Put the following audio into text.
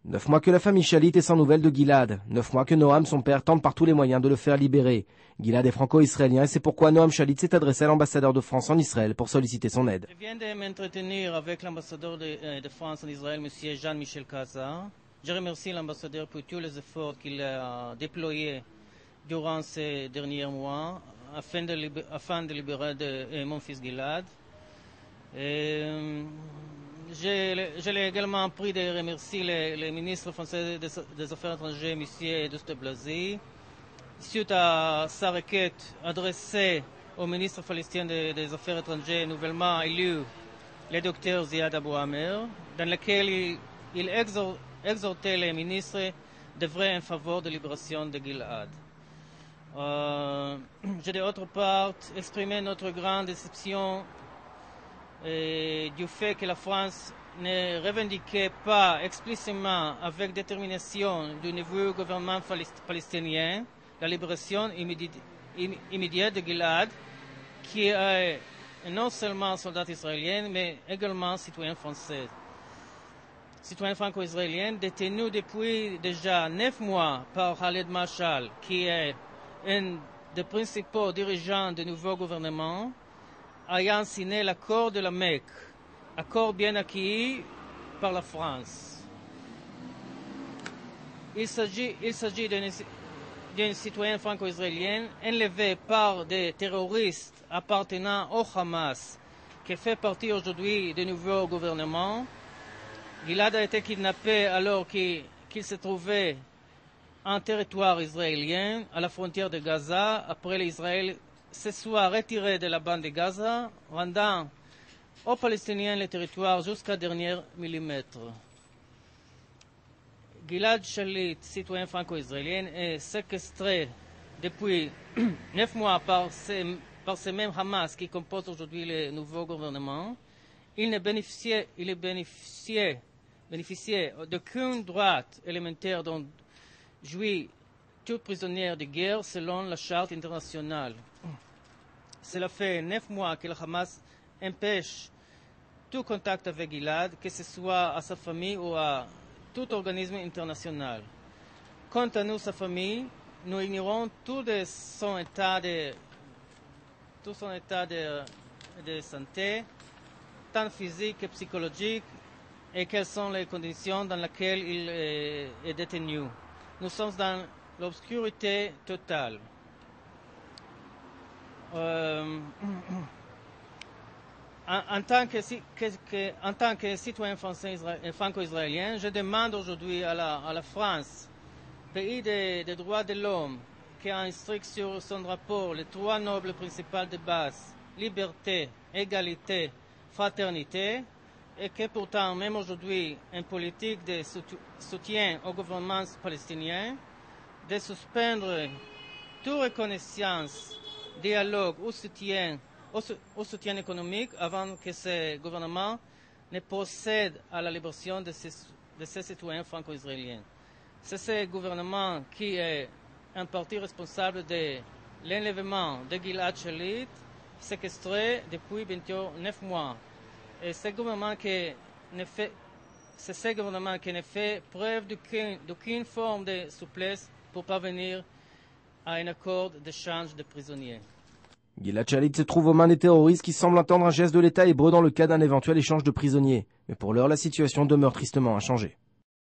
9 mois que la famille Shalit est sans nouvelles de Gilad. 9 mois que Noam, son père, tente par tous les moyens de le faire libérer. Gilad est franco-israélien et c'est pourquoi Noam Shalit s'est adressé à l'ambassadeur de France en Israël pour solliciter son aide. Je viens de m'entretenir avec l'ambassadeur de France en Israël, M. Jean-Michel Cazard. Je remercie l'ambassadeur pour tous les efforts qu'il a déployés durant ces derniers mois afin de libérer mon fils Gilad. Je l'ai également pris de remercier le ministre français des Affaires étrangères, M. Edouard Blasi, suite à sa requête adressée au ministre palestinien des Affaires étrangères nouvellement élu, le docteur Ziad Abou Amer, dans laquelle il exhortait les ministres d'œuvrer en faveur de la libération de Gilad. J'ai d'autre part exprimé notre grande déception du fait que la France ne revendiquait pas explicitement avec détermination du nouveau gouvernement palestinien la libération immédiate de Gilad, qui est non seulement soldat israélien, mais également citoyen français. Citoyen franco-israélien détenu depuis déjà 9 mois par Khaled Mashal, qui est un des principaux dirigeants du nouveau gouvernement, ayant signé l'accord de la Mecque, accord bien acquis par la France. Il s'agit d'un citoyen franco-israélien enlevé par des terroristes appartenant au Hamas, qui fait partie aujourd'hui du nouveau gouvernement. Gilad a été kidnappé alors qu'il se trouvait en territoire israélien, à la frontière de Gaza, après l'Israël se soit retiré de la bande de Gaza, rendant aux Palestiniens le territoire jusqu'à dernier millimètre. Gilad Shalit, citoyen franco-israélien, est séquestré depuis 9 mois par ce même Hamas qui compose aujourd'hui le nouveau gouvernement. Il ne bénéficiait d'aucun droit élémentaire dont jouit tout prisonnier de guerre selon la charte internationale. Cela fait 9 mois que le Hamas empêche tout contact avec Gilad, que ce soit à sa famille ou à tout organisme international. Quant à nous, sa famille, nous ignorons tout son état de santé, tant physique que psychologique, et quelles sont les conditions dans lesquelles il est détenu. Nous sommes dans l'obscurité totale. En tant que citoyen français et franco-israélien, je demande aujourd'hui à la France, pays des droits de l'homme, qui a inscrit sur son drapeau les 3 nobles principaux de base, liberté, égalité, fraternité, et que pourtant, même aujourd'hui, une politique de soutien au gouvernement palestinien, de suspendre toute reconnaissance, dialogue ou soutien économique avant que ce gouvernement ne procède à la libération de ces citoyens franco-israéliens. C'est ce gouvernement qui est en partie responsable de l'enlèvement de Gilad Shalit, séquestré depuis bientôt 9 mois. Et c'est ce gouvernement qui ne fait preuve d'aucune forme de souplesse pour parvenir à un accord d'échange de prisonniers. Gilad Shalit se trouve aux mains des terroristes qui semblent attendre un geste de l'État hébreu dans le cas d'un éventuel échange de prisonniers. Mais pour l'heure, la situation demeure tristement inchangée.